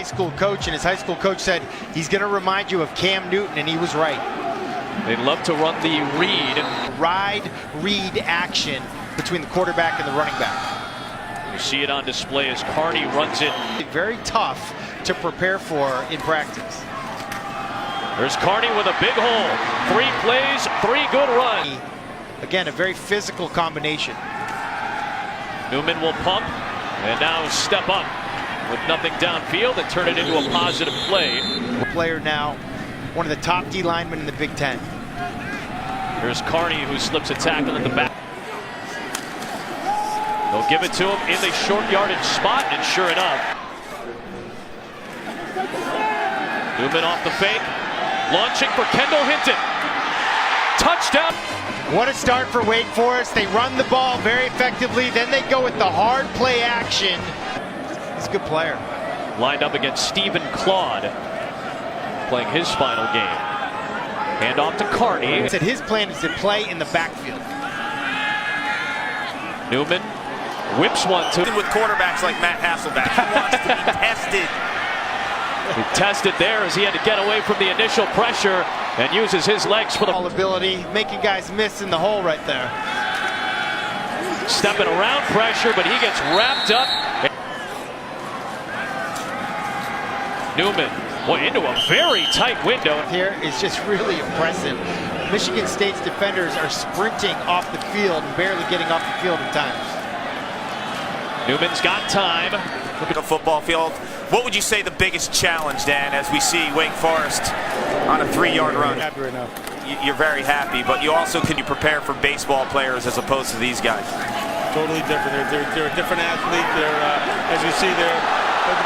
high school coach, and his high school coach said he's going to remind you of Cam Newton, and he was right. They'd love to run the read action between the quarterback and the running back. You see it on display as Carney runs it. Very tough to prepare for in practice. There's Carney with a big hole. 3 plays, 3 good runs. Again, a very physical combination. Newman will pump and now step up with nothing downfield and turn it into a positive play. Player now, one of the top D linemen in the Big Ten. Here's Carney, who slips a tackle in the back. They'll give it to him in the short yardage spot, and sure enough, Newman off the fake, launching for Kendall Hinton. Touchdown. What a start for Wake Forest. They run the ball very effectively, then they go with the hard play action. He's a good player. Lined up against Stephen Claude, playing his final game. Hand off to Carney. He said his plan is to play in the backfield. Newman whips one to with quarterbacks like Matt Hasselbeck. He wants to be tested. He tested there as he had to get away from the initial pressure and uses his legs for the ball ability, making guys miss in the hole right there. Stepping around pressure, but he gets wrapped up. Newman, boy, into a very tight window. Here is just really impressive. Michigan State's defenders are sprinting off the field and barely getting off the field at times. Newman's got time. Look at the football field. What would you say the biggest challenge, Dan, as we see Wake Forest on a 3-yard run? Happy right now. You're very happy, but you also can you prepare for baseball players as opposed to these guys? Totally different. They're a different athlete. They're, as you see, the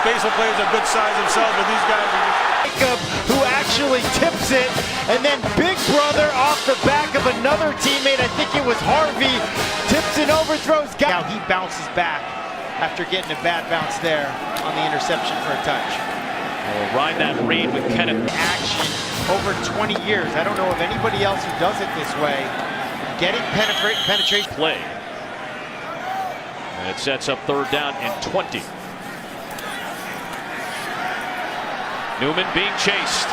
baseball players are good size themselves, but these guys are Jacob, who actually tips it, and then Big Brother off the back of another teammate. I think it was Harvey. Tips and overthrows. Now he bounces back after getting a bad bounce there on the interception for a touch. We'll ride that read with Kenneth. Action over 20 years. I don't know of anybody else who does it this way. Getting penetration play. And it sets up 3rd down and 20. Newman being chased.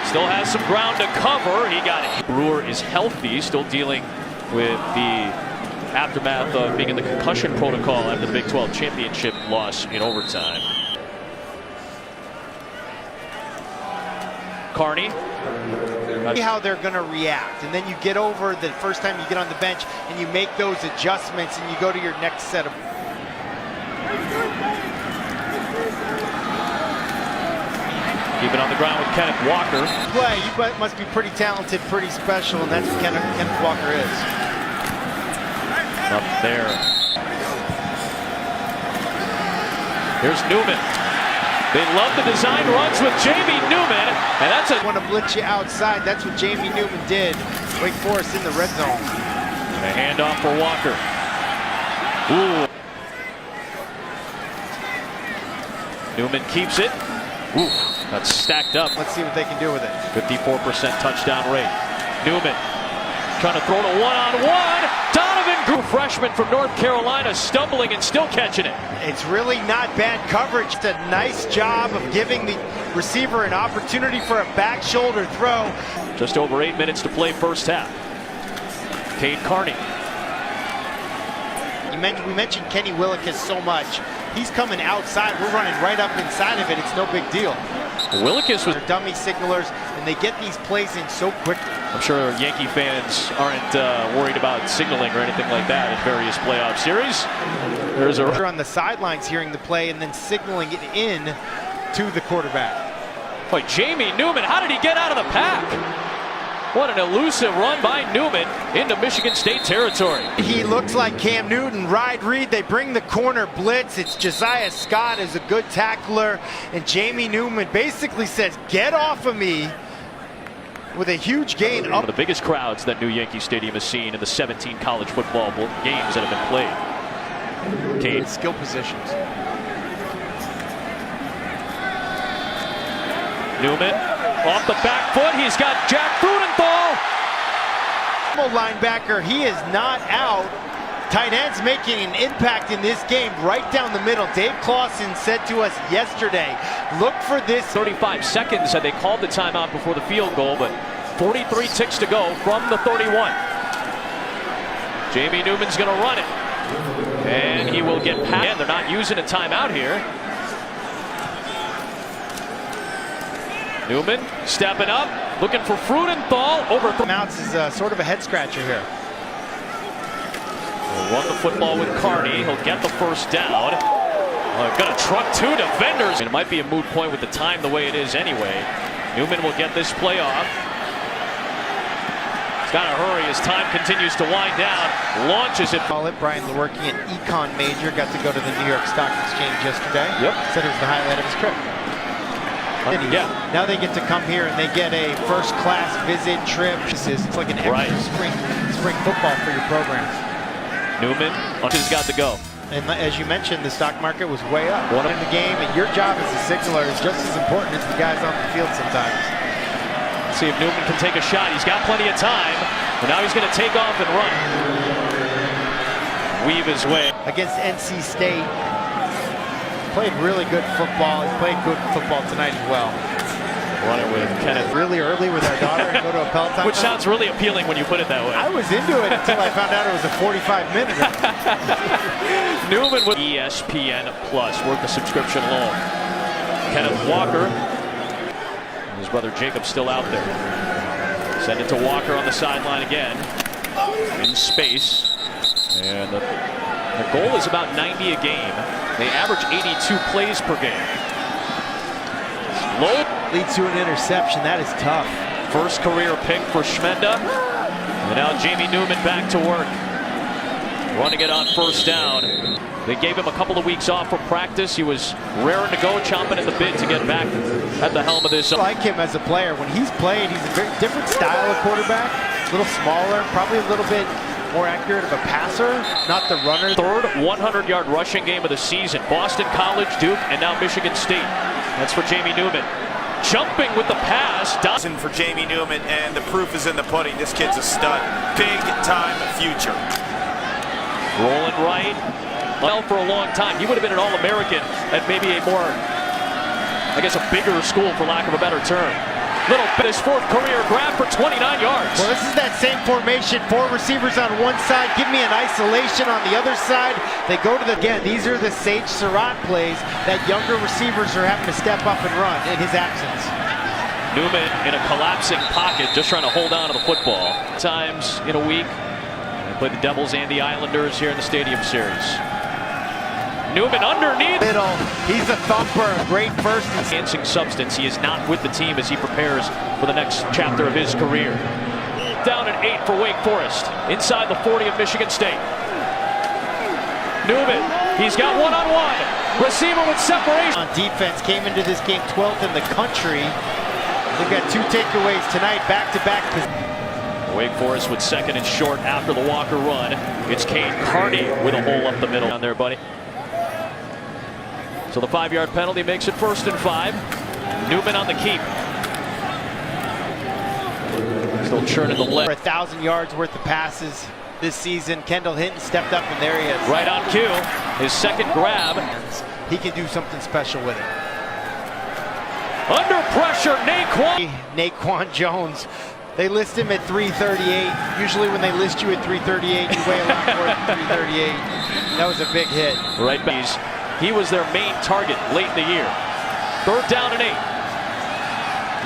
Still has some ground to cover. He got it. Brewer is healthy, still dealing with the aftermath of being in the concussion protocol at the Big 12 championship loss in overtime. Carney. See how they're going to react, and then you get over the first time you get on the bench and you make those adjustments and you go to your next set of. Keep it on the ground with Kenneth Walker. Play, you must be pretty talented, pretty special, and that's what Kenneth Walker is. Up there. Here's Newman. They love the design runs with Jamie Newman, and that's Want to blitz you outside. That's what Jamie Newman did. Wake Forest in the red zone. And a handoff for Walker. Ooh. Newman keeps it. Ooh, that's stacked up. Let's see what they can do with it. 54% touchdown rate. Newman trying to throw it a one-on-one. Donovan Grew, freshman from North Carolina, stumbling and still catching it. It's really not bad coverage. It's a nice job of giving the receiver an opportunity for a back shoulder throw. Just over 8 minutes to play first half. Cade Carney. We mentioned Kenny Willikis so much. He's coming outside. We're running right up inside of it. It's no big deal. Willikis was dummy signalers, and they get these plays in so quickly. I'm sure Yankee fans aren't worried about signaling or anything like that in various playoff series. There's a on the sidelines hearing the play and then signaling it in to the quarterback. Boy, Jamie Newman, how did he get out of the pack? What an elusive run by Newman into Michigan State territory. He looks like Cam Newton. Ride read. They bring the corner blitz. It's Josiah Scott is a good tackler. And Jamie Newman basically says, get off of me, with a huge gain up. One of the biggest crowds that New Yankee Stadium has seen in the 17 college football games that have been played. Cade. Skill positions. Newman off the back foot. He's got Jack Frudenthal. Linebacker, he is not out. Tight ends making an impact in this game right down the middle. Dave Clawson said to us yesterday, look for this. 35 seconds had they called the timeout before the field goal, but 43 ticks to go from the 31. Jamie Newman's going to run it. And he will get past. Again, they're not using a timeout here. Newman stepping up, looking for Frudenthal over. Timeouts is sort of a head scratcher here. He'll run the football with Carney. He'll get the first down. Gonna truck two defenders. It might be a moot point with the time the way it is anyway. Newman will get this play off. He's got to hurry as time continues to wind down. Launches it. Brian Lewerke, an econ major, got to go to the New York Stock Exchange yesterday. Yep. Said it was the highlight of his trip. Yeah. Now they get to come here and they get a first-class visit trip. It's like an extra spring football for your programs. Newman has got to go. And as you mentioned, the stock market was way up in the game, and your job as a signaler is just as important as the guys on the field sometimes. Let's see if Newman can take a shot. He's got plenty of time, but now he's going to take off and run. Weave his way. Against NC State, played really good football. He played good football tonight as well. Run it with Kenneth. Really early with our daughter and go to a Peloton. Which sounds really appealing when you put it that way. I was into it until I found out it was a 45-minute. Newman with ESPN Plus, worth the subscription alone. Kenneth Walker. His brother Jacob still out there. Send it to Walker on the sideline again. In space. And the goal is about 90 a game. They average 82 plays per game. Low. Leads to an interception. That is tough. First career pick for Schmenda. And now Jamie Newman back to work. Running it on first down. They gave him a couple of weeks off from practice. He was raring to go, chomping at the bit to get back at the helm of this. I like him as a player. When he's played, he's a very different style of quarterback. A little smaller, probably a little bit more accurate of a passer, not the runner. Third 100-yard rushing game of the season. Boston College, Duke, and now Michigan State. That's for Jamie Newman. Jumping with the pass. For Jamie Newman, and the proof is in the pudding. This kid's a stud. Big time future. Rolling right. Well, for a long time. He would have been an All-American at maybe a more, I guess, a bigger school, for lack of a better term. Little bit his fourth career grab for 29 yards. Well, this is that same formation. 4 receivers on one side. Give me an isolation on the other side. They go to the, again, these are the Sage Surratt plays that younger receivers are having to step up and run in his absence. Newman in a collapsing pocket, just trying to hold on to the football. Times in a week. They play the Devils and the Islanders here in the Stadium Series. Newman underneath. Middle. He's a thumper. Great first. Enhancing substance. He is not with the team as he prepares for the next chapter of his career. Down at 8 for Wake Forest. Inside the 40 of Michigan State. Newman. He's got one-on-one. Receiver with separation. On defense, came into this game 12th in the country. They've got 2 takeaways tonight, back-to-back. Wake Forest with second and short after the Walker run. It's Kane Carney with a hole up the middle down there, buddy. So the 5-yard penalty makes it 1st and 5. Newman on the keep. Still churning the left. 1,000 yards worth of passes this season. Kendall Hinton stepped up, and there he is. Right on cue. His second grab. He can do something special with it. Under pressure, Naquan Jones. They list him at 338. Usually when they list you at 338, you weigh a lot more than 338. That was a big hit. Right back. He was their main target late in the year. 3rd down and 8.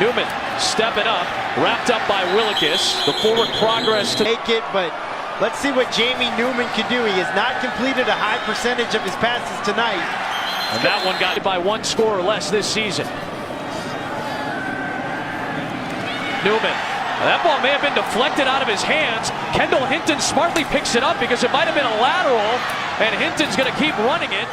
Newman stepping up, wrapped up by Willikis. The forward progress to make it, but let's see what Jamie Newman can do. He has not completed a high percentage of his passes tonight. And that one got by 1 score or less this season. Newman. That ball may have been deflected out of his hands. Kendall Hinton smartly picks it up because it might have been a lateral, and Hinton's going to keep running it.